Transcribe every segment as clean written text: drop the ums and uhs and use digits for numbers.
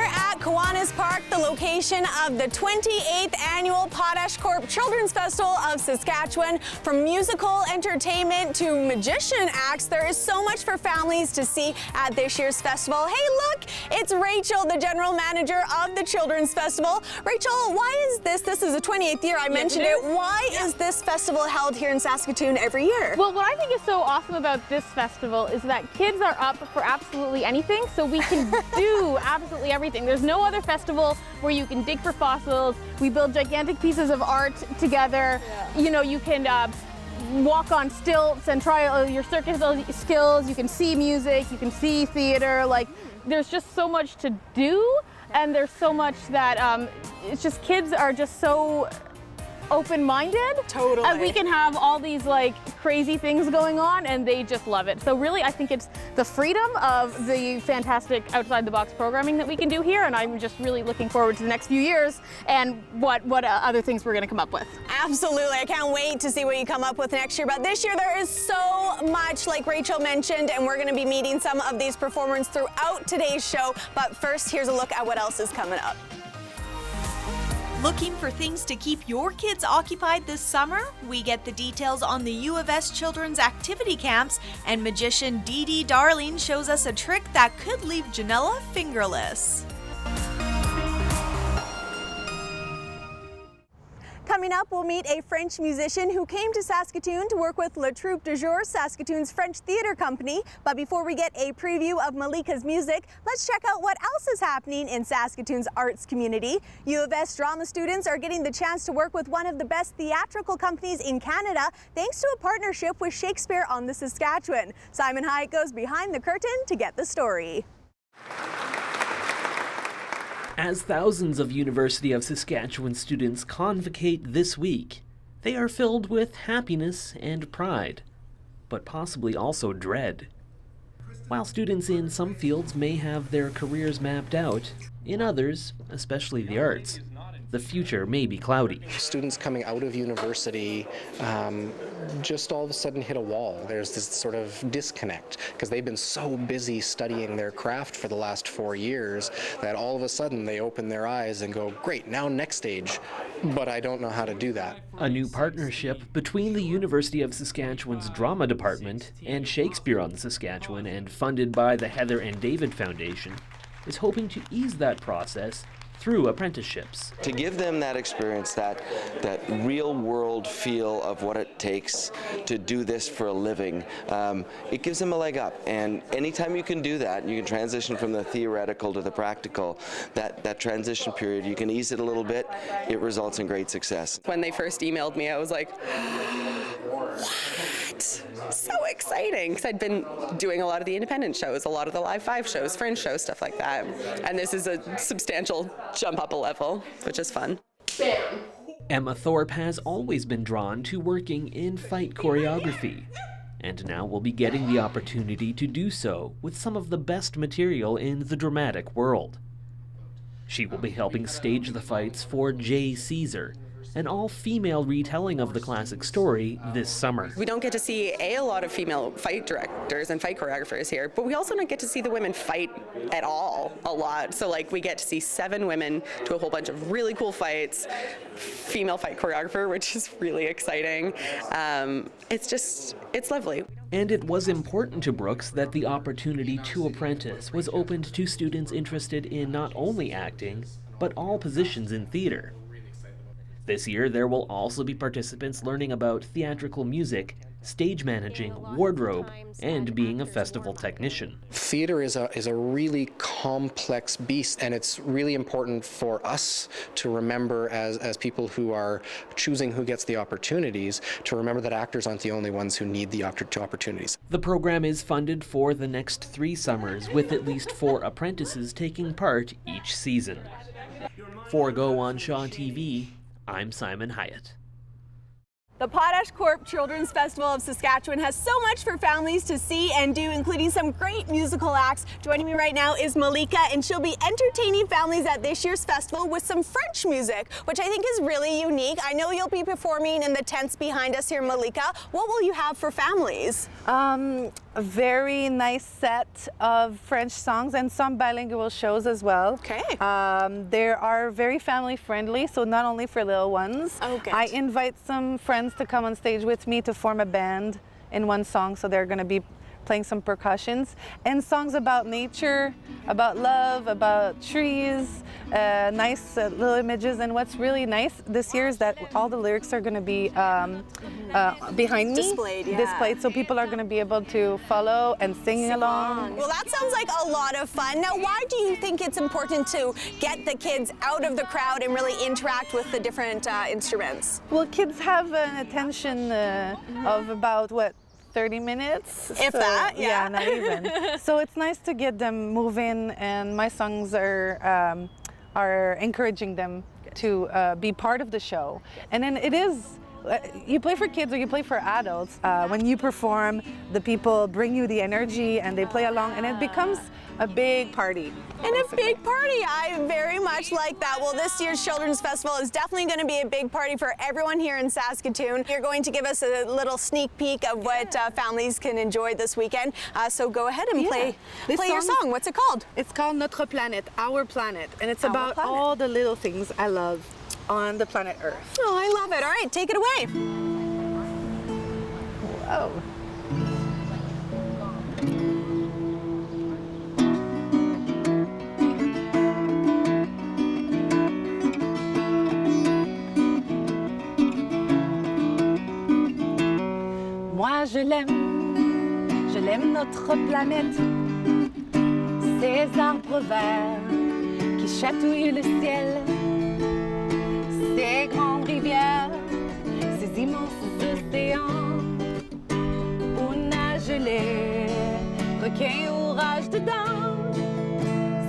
here at Kiwanis Park, the location of the 28th annual Potashcorp Children's Festival of Saskatchewan. From musical entertainment to magician acts, there is so much for families to see at this year's festival. Hey look, it's Rachel, the general manager of the Children's Festival. Rachel, why is this is the 28th year, I mentioned it. Why is this festival held here in Saskatoon every year? Well, what I think is so awesome about this festival is that kids are up for absolutely anything, so we can do absolutely everything. There's no other festival where you can dig for fossils. We build gigantic pieces of art together. Yeah. You know, you can walk on stilts and try your circus skills. You can see music, you can see theater. Like, there's just so much to do, and there's so much that it's just kids are just so open-minded. Totally. And we can have all these like crazy things going on and they just love it. So really I think it's the freedom of the fantastic outside the box programming that we can do here, and I'm just really looking forward to the next few years and what other things we're going to come up with. Absolutely. I can't wait to see what you come up with next year. But this year there is so much, like Rachel mentioned, and we're going to be meeting some of these performers throughout today's show. But first, here's a look at what else is coming up. Looking for things to keep your kids occupied this summer? We get the details on the U of S children's activity camps, and magician Dee Dee Darling shows us a trick that could leave Janella fingerless. Coming up, we'll meet a French musician who came to Saskatoon to work with Le Troupe du Jour, Saskatoon's French theater company. But before we get a preview of Malika's music, let's check out what else is happening in Saskatoon's arts community. U of S drama students are getting the chance to work with one of the best theatrical companies in Canada, thanks to a partnership with Shakespeare on the Saskatchewan. Simon Hiatt goes behind the curtain to get the story. As thousands of University of Saskatchewan students convocate this week, they are filled with happiness and pride, but possibly also dread. While students in some fields may have their careers mapped out, in others, especially the arts, the future may be cloudy. Students coming out of university just all of a sudden hit a wall. There's this sort of disconnect because they've been so busy studying their craft for the last 4 years that all of a sudden they open their eyes and go, great, now next stage, but I don't know how to do that. A new partnership between the University of Saskatchewan's drama department and Shakespeare on the Saskatchewan, and funded by the Heather and David Foundation, is hoping to ease that process through apprenticeships. To give them that experience, that real world feel of what it takes to do this for a living, it gives them a leg up. And anytime you can do that, you can transition from the theoretical to the practical, that transition period, you can ease it a little bit, it results in great success. When they first emailed me, I was like, what? So exciting, because I'd been doing a lot of the independent shows, a lot of the Live 5 shows, Fringe shows, stuff like that. And this is a substantial jump up a level, which is fun. Bam. Emma Thorpe has always been drawn to working in fight choreography, and now will be getting the opportunity to do so with some of the best material in the dramatic world. She will be helping stage the fights for J. Caesar, an all-female retelling of the classic story, this summer. We don't get to see a lot of female fight directors and fight choreographers here, but we also don't get to see the women fight at all a lot. So like we get to see 7 women do a whole bunch of really cool fights, female fight choreographer, which is really exciting. It's lovely. And it was important to Brooks that the opportunity to apprentice was opened to students interested in not only acting, but all positions in theater. This year, there will also be participants learning about theatrical music, stage managing, wardrobe, and being a festival technician. Theater is a really complex beast, and it's really important for us to remember as people who are choosing who gets the opportunities, to remember that actors aren't the only ones who need the opportunities. The program is funded for the next 3 summers, with at least 4 apprentices taking part each season. For Go on Shaw TV, I'm Simon Hiatt. The Potashcorp Children's Festival of Saskatchewan has so much for families to see and do, including some great musical acts. Joining me right now is Malika, and she'll be entertaining families at this year's festival with some French music, which I think is really unique. I know you'll be performing in the tents behind us here, Malika. What will you have for families? A very nice set of French songs and some bilingual shows as well. Okay. They are very family friendly, so not only for little ones. Oh, good. I invite some friends to come on stage with me to form a band in one song, so they're going to be playing some percussions and songs about nature, about love, about trees, nice little images. And what's really nice this year is that all the lyrics are going to be behind me, displayed, so people are going to be able to follow and sing along. Well, that sounds like a lot of fun. Now, why do you think it's important to get the kids out of the crowd and really interact with the different instruments? Well, kids have an attention of about, what, 30 minutes? If that, yeah. Yeah, not even. So it's nice to get them moving, and my songs are encouraging them to be part of the show. And then it is, you play for kids or you play for adults. When you perform, the people bring you the energy and they play along, and it becomes a big party. And a big party, I very much like that. Well, this year's Children's Festival is definitely going to be a big party for everyone here in Saskatoon. You're going to give us a little sneak peek of what families can enjoy this weekend. So go ahead and play your song. What's it called? It's called Notre Planète, Our Planet, and it's about all the little things I love on the planet Earth. Oh, I love it. All right, take it away. Whoa. Moi je l'aime notre planète, ces arbres verts qui chatouillent le ciel, ces grandes rivières, ces immenses océans, où nagent les requins au rage dedans,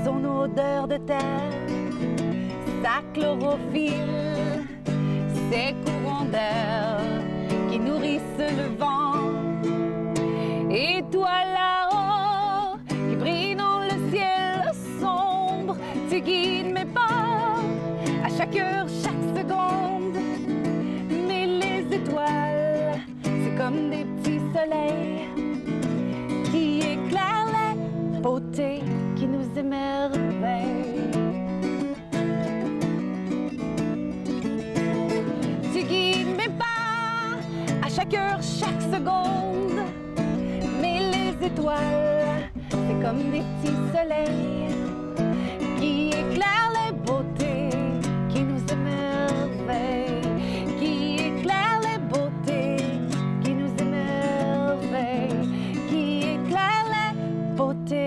son odeur de terre, sa chlorophylle, ses courants d'air qui nourrissent le vent. Et toi là-haut, qui brille dans le ciel sombre, tu guides mes pas à chaque heure, chaque seconde. Mais les étoiles, c'est comme des petits soleils qui éclairent la beauté qui nous émerveille. Tu guides mes pas à chaque heure, chaque seconde. Mais les étoiles, c'est comme des petits soleils qui éclairent la beauté qui nous émerveille, qui éclairent la beauté qui nous émerveille, qui éclairent la beauté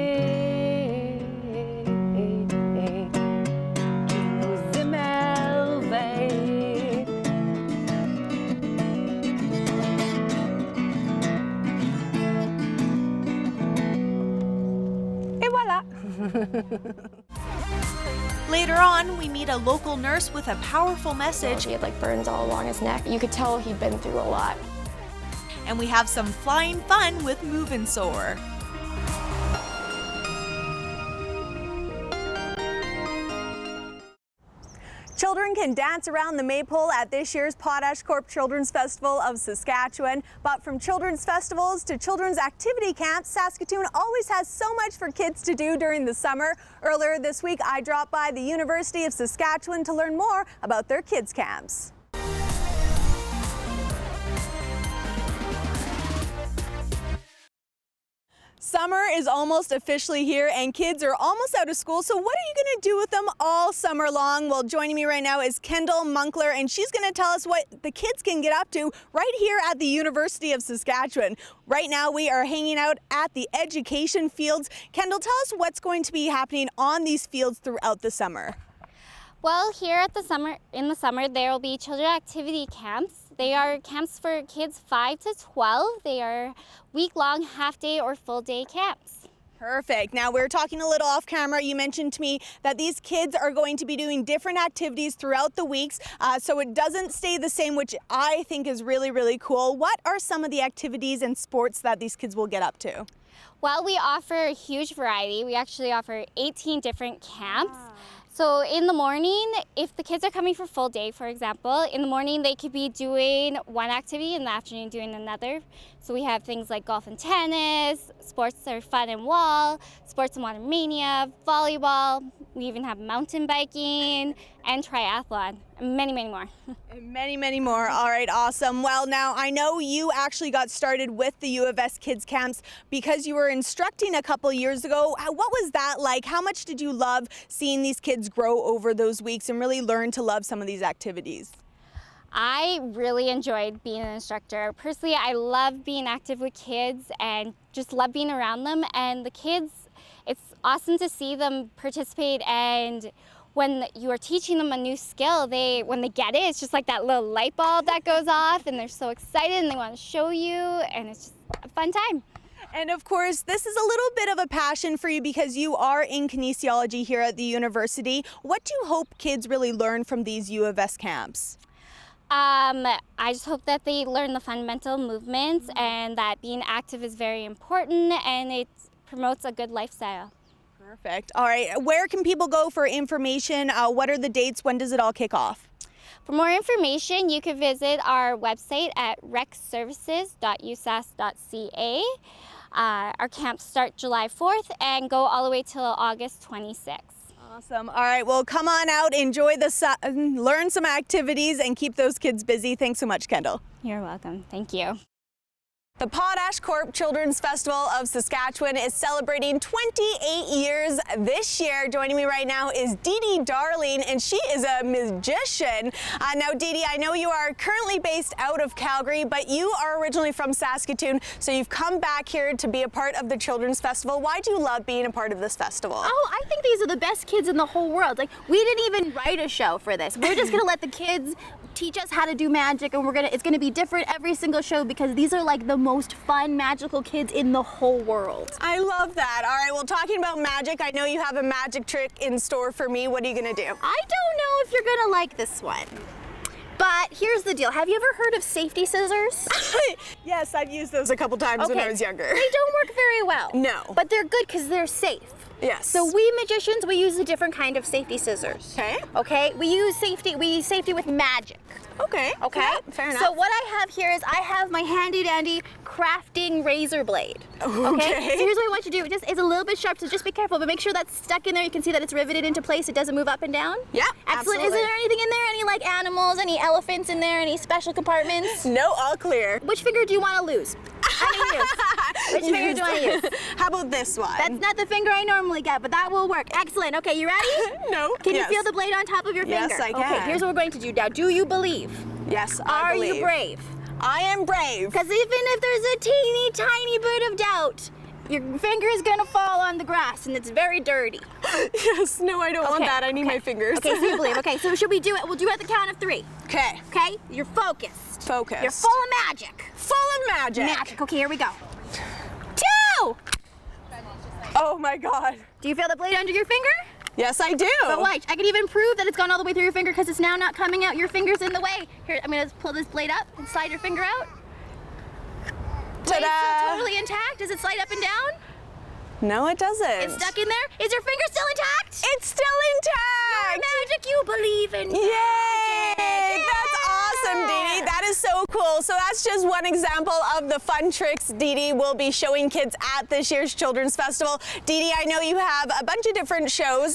qui nous émerveille. Et voilà. Later on, we meet a local nurse with a powerful message, He had like burns all along his neck. You could tell he'd been through a lot. and we have some flying fun with Move N Soar. Children can dance around the maypole at this year's Potashcorp Children's Festival of Saskatchewan. But from children's festivals to children's activity camps, Saskatoon always has so much for kids to do during the summer. Earlier this week, I dropped by the University of Saskatchewan to learn more about their kids' camps. Summer is almost officially here and kids are almost out of school, so what are you going to do with them all summer long? Well, joining me right now is Kendall Munkler, and she's going to tell us what the kids can get up to right here at the University of Saskatchewan. Right now we are hanging out at the education fields. Kendall, tell us what's going to be happening on these fields throughout the summer. Well, here at in the summer, there will be children activity camps. They are camps for kids 5 to 12. They are week-long, half-day or full-day camps. Perfect. Now, we were talking a little off camera. You mentioned to me that these kids are going to be doing different activities throughout the weeks, so it doesn't stay the same, which I think is really, really cool. What are some of the activities and sports that these kids will get up to? Well, we offer a huge variety. We actually offer 18 different camps. So in the morning, if the kids are coming for full day, for example, in the morning they could be doing one activity, in the afternoon doing another. So we have things like golf and tennis, sports that are fun and wall, sports and water mania, volleyball. We even have mountain biking and triathlon, and many, many more. And many, many more. All right, awesome. Well, now I know you actually got started with the U of S Kids Camps because you were instructing a couple years ago. What was that like? How much did you love seeing these kids grow over those weeks and really learn to love some of these activities? I really enjoyed being an instructor. Personally, I love being active with kids and just love being around them. And the kids, it's awesome to see them participate, and when you are teaching them a new skill, when they get it, it's just like that little light bulb that goes off, and they're so excited and they want to show you, and it's just a fun time. And of course, this is a little bit of a passion for you because you are in kinesiology here at the university. What do you hope kids really learn from these U of S camps? I just hope that they learn the fundamental movements and that being active is very important, and it promotes a good lifestyle. Perfect. All right. Where can people go for information? What are the dates? When does it all kick off? For more information, you can visit our website at recservices.usask.ca. Our camps start July 4th and go all the way till August 26th. Awesome. All right. Well, come on out, enjoy the sun, learn some activities, and keep those kids busy. Thanks so much, Kendall. You're welcome. Thank you. The Potashcorp Children's Festival of Saskatchewan is celebrating 28 years this year. Joining me right now is Dee Dee Darling, and she is a magician. Now, Dee Dee, I know you are currently based out of Calgary, but you are originally from Saskatoon, so you've come back here to be a part of the Children's Festival. Why do you love being a part of this festival? Oh, I think these are the best kids in the whole world. Like, we didn't even write a show for this. We're just gonna let the kids teach us how to do magic, and it's gonna be different every single show because these are like the most fun, magical kids in the whole world. I love that. All right, well, talking about magic, I know you have a magic trick in store for me. What are you gonna do? I don't know if you're gonna like this one, but here's the deal. Have you ever heard of safety scissors? Yes, I've used those a couple times when I was younger. They don't work very well. No. But they're good because they're safe. Yes. So we magicians, we use a different kind of safety scissors. Okay. Okay, we use safety with magic. Okay. Okay. Yeah, fair enough. So what I have here is I have my handy dandy crafting razor blade. Okay. So here's what I want you to do. It's a little bit sharp, so just be careful, but make sure that's stuck in there. You can see that it's riveted into place. It doesn't move up and down. Yeah. Excellent. Absolutely. Is there anything in there? Any like animals? Any elephants in there? Any special compartments? No, all clear. Which finger do you want to lose? Which finger do you want to use? How about this one? That's not the finger I normally get, but that will work. Excellent. Okay, you ready? No. Can you feel the blade on top of your finger? Yes, I can. Okay, here's what we're going to do now. Do you believe? Yes, I believe. Are you brave? I am brave. Because even if there's a teeny tiny bit of doubt, your finger is going to fall on the grass and it's very dirty. Yes, no, I don't want that. I need my fingers. Okay, so you believe. Okay, so should we do it? We'll do it at the count of 3. Okay. Okay, you're focused. Focused. You're full of magic. Full of magic. Magic. Okay, here we go. 2! Oh my God. Do you feel the blade under your finger? Yes, I do. But watch, I can even prove that it's gone all the way through your finger because it's now not coming out. Your finger's in the way. Here, I'm gonna pull this blade up and slide your finger out. Blade's still totally intact. Does it slide up and down? No, it doesn't. It's stuck in there? Is your finger still intact? It's still intact. Magic, you believe in. Yay! That's awesome, Dee Dee. That is so cool. So that's just one example of the fun tricks Dee Dee will be showing kids at this year's Children's Festival. Dee Dee, I know you have a bunch of different shows.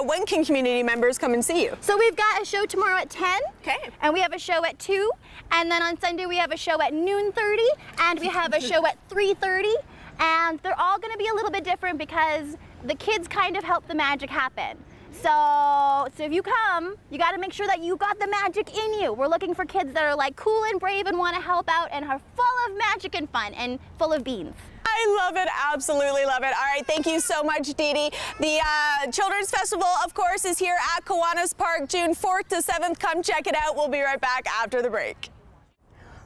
When can community members come and see you? So we've got a show tomorrow at 10. Okay. And we have a show at 2. And then on Sunday we have a show at noon 30. And we have a show at 3:30. And they're all going to be a little bit different because the kids kind of help the magic happen. So if you come, you got to make sure that you got the magic in you. We're looking for kids that are like cool and brave and want to help out and are full of magic and fun and full of beans. I love it, absolutely love it. All right, thank you so much, Dee Dee. The Children's Festival, of course, is here at Kiwanis Park, June 4th to 7th. Come check it out. We'll be right back after the break.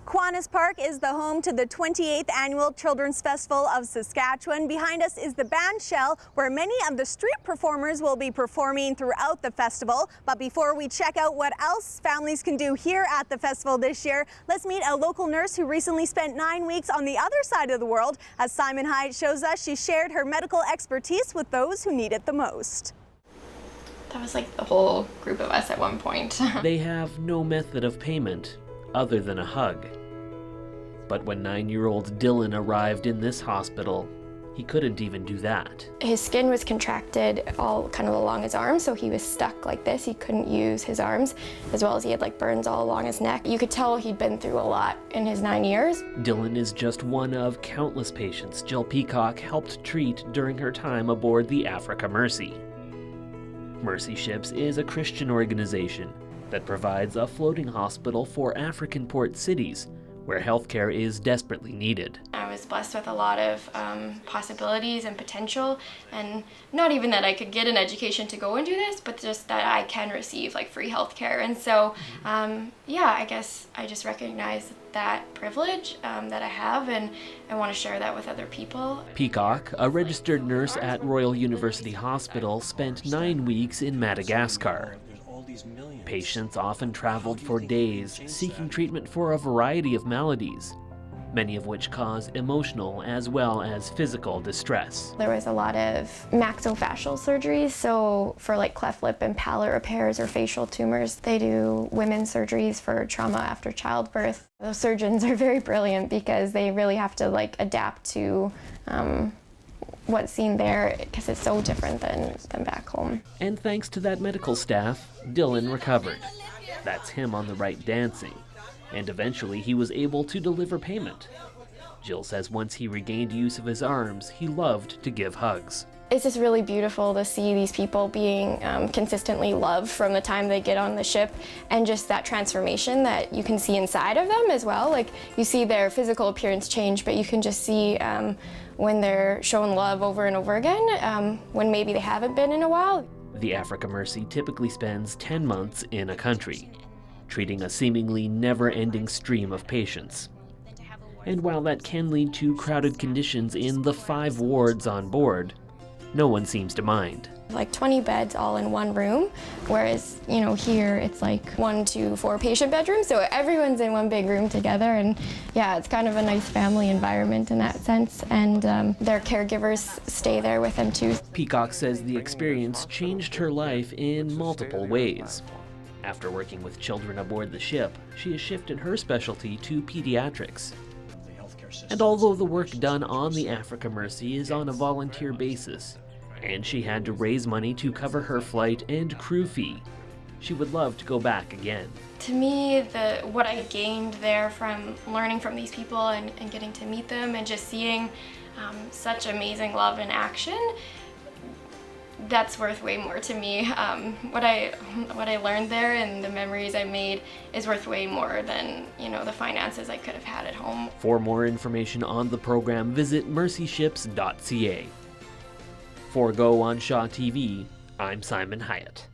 Kiwanis Park is the home to the 28th Annual Children's Festival of Saskatchewan. Behind us is the band shell, where many of the street performers will be performing throughout the festival. But before we check out what else families can do here at the festival this year, let's meet a local nurse who recently spent 9 weeks on the other side of the world. As Simon Hiatt shows us, she shared her medical expertise with those who need it the most. That was like the whole group of us at one point. They have no method of payment other than a hug. But when 9-year-old Dylan arrived in this hospital, he couldn't even do that. His skin was contracted all kind of along his arms, so he was stuck like this. He couldn't use his arms, as well as he had like burns all along his neck. You could tell he'd been through a lot in his 9 years. Dylan is just one of countless patients Jill Peacock helped treat during her time aboard the Africa Mercy. Mercy Ships is a Christian organization that provides a floating hospital for African port cities where healthcare is desperately needed. I was blessed with a lot of possibilities and potential, and not even that I could get an education to go and do this, but just that I can receive like free healthcare. And so, yeah, I guess I just recognize that privilege that I have, and I want to share that with other people. Peacock, a registered nurse at Royal University Hospital, spent 9 weeks in Madagascar. Patients often traveled for days, seeking treatment for a variety of maladies, many of which cause emotional as well as physical distress. There was a lot of maxillofacial surgeries, so for like cleft lip and palate repairs or facial tumors. They do women's surgeries for trauma after childbirth. Those surgeons are very brilliant because they really have to like adapt to what's seen there, because it's so different than back home. And thanks to that medical staff, Dylan recovered. That's him on the right dancing. And eventually he was able to deliver payment. Jill says once he regained use of his arms, he loved to give hugs. It's just really beautiful to see these people being consistently loved from the time they get on the ship, and just that transformation that you can see inside of them as well. Like, you see their physical appearance change, but you can just see when they're shown love over and over again, when maybe they haven't been in a while. The Africa Mercy typically spends 10 months in a country, treating a seemingly never-ending stream of patients. And while that can lead to crowded conditions in the 5 wards on board, no one seems to mind. Like 20 beds all in one room, whereas, you know, here it's like 1 to 4 patient bedrooms, so everyone's in one big room together, and yeah, it's kind of a nice family environment in that sense, and their caregivers stay there with them too. Peacock says the experience changed her life in multiple ways. After working with children aboard the ship, she has shifted her specialty to pediatrics. And although the work done on the Africa Mercy is on a volunteer basis, and she had to raise money to cover her flight and crew fee, she would love to go back again. To me, what I gained there from learning from these people and getting to meet them and just seeing such amazing love in action, that's worth way more to me. What I learned there and the memories I made is worth way more than, you know, the finances I could have had at home. For more information on the program, visit mercyships.ca. For Go on Shaw TV, I'm Simon Hiatt.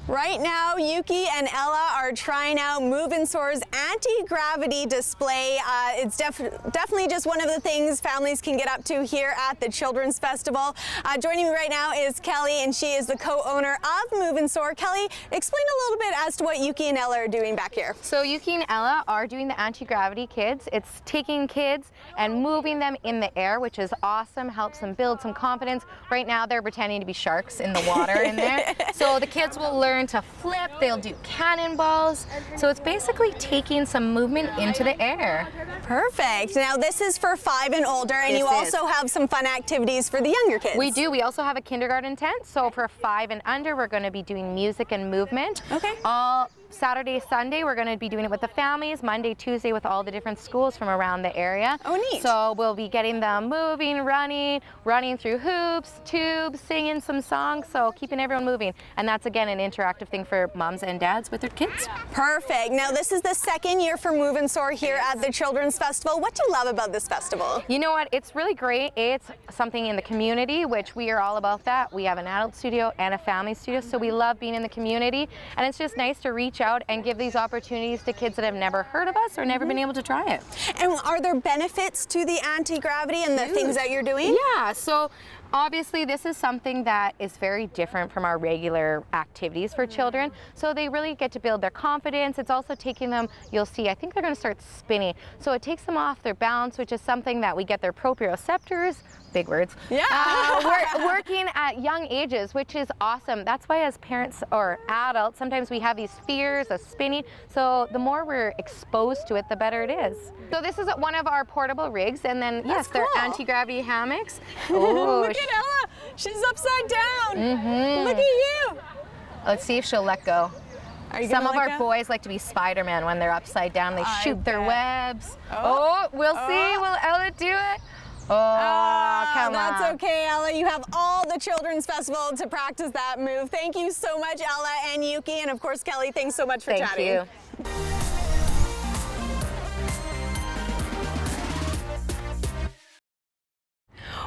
Right now, Yuki and Ella are trying out Move N Soar's anti-gravity display. It's definitely just one of the things families can get up to here at the Children's Festival. Joining me right now is Kelly, and she is the co-owner of Move N Soar. Kelly, explain a little bit as to what Yuki and Ella are doing back here. So Yuki and Ella are doing the anti-gravity kids. It's taking kids and moving them in the air, which is awesome, helps them build some confidence. Right now, they're pretending to be sharks in the water in there. So the kids will learn to flip, they'll do cannonballs. So it's basically taking some movement into the air. Perfect. Now this is for 5 and older, and you also have some fun activities for the younger kids. We do. We also have a kindergarten tent. So for 5 and under, we're going to be doing music and movement. Okay. All Saturday, Sunday, we're going to be doing it with the families. Monday, Tuesday with all the different schools from around the area. Oh, neat. So we'll be getting them moving, running through hoops, tubes, singing some songs. So keeping everyone moving. And that's, again, an interactive thing for moms and dads with their kids. Perfect. Now this is the 2nd year for Move N Soar here at the Children's Children's Festival. What do you love about this festival? You know what? It's really great. It's something in the community, which we are all about that. We have an adult studio and a family studio, so we love being in the community. And it's just nice to reach out and give these opportunities to kids that have never heard of us or never been able to try it. And are there benefits to the anti-gravity and the things that you're doing? Yeah, so obviously this is something that is very different from our regular activities for children. So they really get to build their confidence. It's also taking them, you'll see, I think they're going to start spinning. So it takes them off their balance, which is something that we get their proprioceptors, big words, working at young ages, which is awesome. That's why as parents or adults, sometimes we have these fears of spinning. So the more we're exposed to it, the better it is. So this is one of our portable rigs, and then yes, they're anti-gravity hammocks. Oh, look at Ella, she's upside down. Look at you. Let's see if she'll let go. Some of our go? boys like to be Spider-Man when they're upside down. They shoot their webs. Oh, we'll see. Will Ella do it? Oh, come on. That's okay, Ella. You have all the Children's Festival to practice that move. Thank you so much, Ella and Yuki, and of course, Kelly, thanks so much for chatting. Thank you.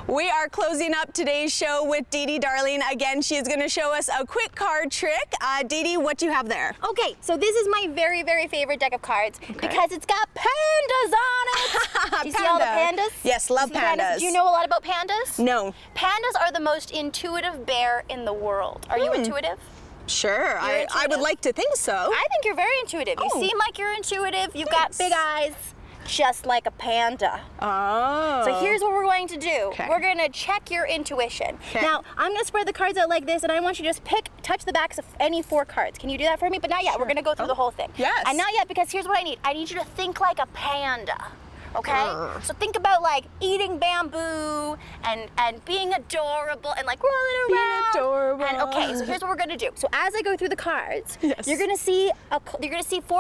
We are closing up today's show with Dee Dee Darling. Again, she is going to show us a quick card trick. Dee Dee, what do you have there? Okay, so this is my very, very favorite deck of cards because it's got pandas on it. Do you see all the pandas? Yes, love pandas. Do you know a lot about pandas? No. Pandas are the most intuitive bear in the world. Are you intuitive? Sure, I would like to think so. I think you're very intuitive. You seem like you're intuitive. You've got big eyes. Just like a panda. Oh. So here's what we're going to do. We're going to check your intuition. Now, I'm going to spread the cards out like this, and I want you to just touch the backs of any 4 cards. Can you do that for me? But not yet. We're going to go through the whole thing. Yes. And not yet, because here's what I need. I need you to think like a panda. Okay? So think about like eating bamboo and being adorable and like rolling around. Being adorable. And okay, so here's what we're gonna do. So as I go through the cards, you're gonna see 4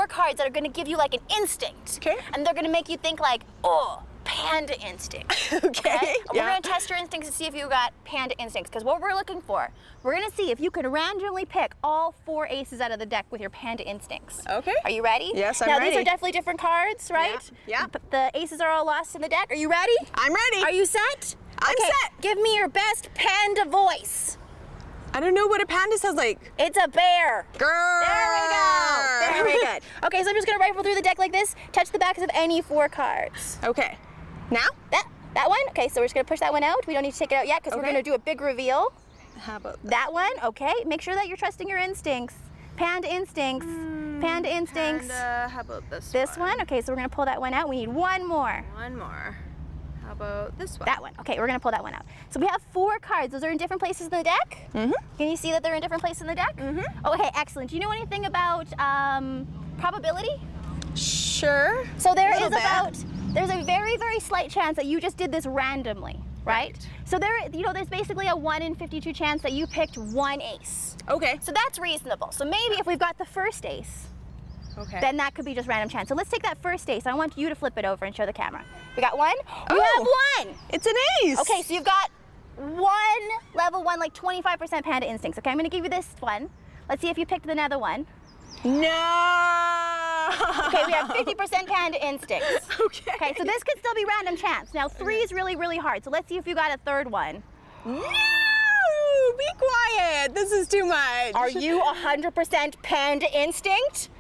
cards that are gonna give you like an instinct. Okay. And they're gonna make you think like, oh, panda instinct. Okay. And we're gonna test your instincts to see if you got panda instincts. Because what we're looking for, we're gonna see if you could randomly pick all 4 aces out of the deck with your panda instincts. Okay. Are you ready? Yes, I'm ready. Now these are definitely different cards, right? Yeah. The aces are all lost in the deck. Are you ready? I'm ready. Are you set? I'm set. Give me your best panda voice. I don't know what a panda sounds like. It's a bear. Grrr. There we go. Very good. Okay, so I'm just gonna rifle through the deck like this. Touch the backs of any 4 cards. Okay. Now? That one? Okay, so we're just gonna push that one out. We don't need to take it out yet because we're gonna do a big reveal. How about that one? Okay, make sure that you're trusting your instincts. Panda instincts. Panda instincts. Panda, how about this one? Okay, so we're gonna pull that one out. We need one more. One more. How about this one? That one. Okay, we're gonna pull that one out. So we have 4 cards. Those are in different places in the deck. Can you see that they're in different places in the deck? Okay, excellent. Do you know anything about probability? Sure. So there's a very, very slight chance that you just did this randomly, right? So there's basically a 1 in 52 chance that you picked 1 ace. Okay. So that's reasonable. So maybe if we've got the first ace, then that could be just random chance. So let's take that first ace. I want you to flip it over and show the camera. We got 1? You have 1! It's an ace! Okay, so you've got 1, level 1, like 25% panda instincts. Okay, I'm gonna give you this one. Let's see if you picked another one. No! Okay, we have 50% panda instincts. Okay, so this could still be random chance. Now 3 is really, really hard. So let's see if you got a 3rd one. No! Be quiet. This is too much. Are you 100% panda instinct?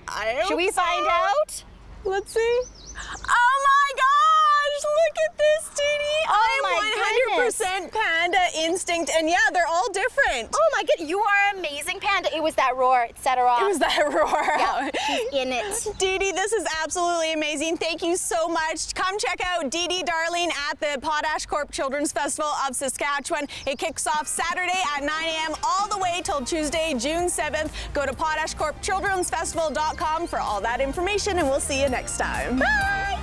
Should we find out? Let's see. Oh my gosh! Look at this, Dee Dee. I'm 100% panda instinct, and yeah, they're all different. Oh my goodness, you are amazing, panda. It was that roar. It set her off. It was that roar. Yeah, she's in it. Dee Dee, this is absolutely amazing. Thank you so much. Come check out Dee Dee Darling at the Potashcorp Children's Festival of Saskatchewan. It kicks off Saturday at 9 a.m. all the way till Tuesday, June 7th. Go to potashcorpchildrensfestival.com for all that information, and we'll see you next time. Bye!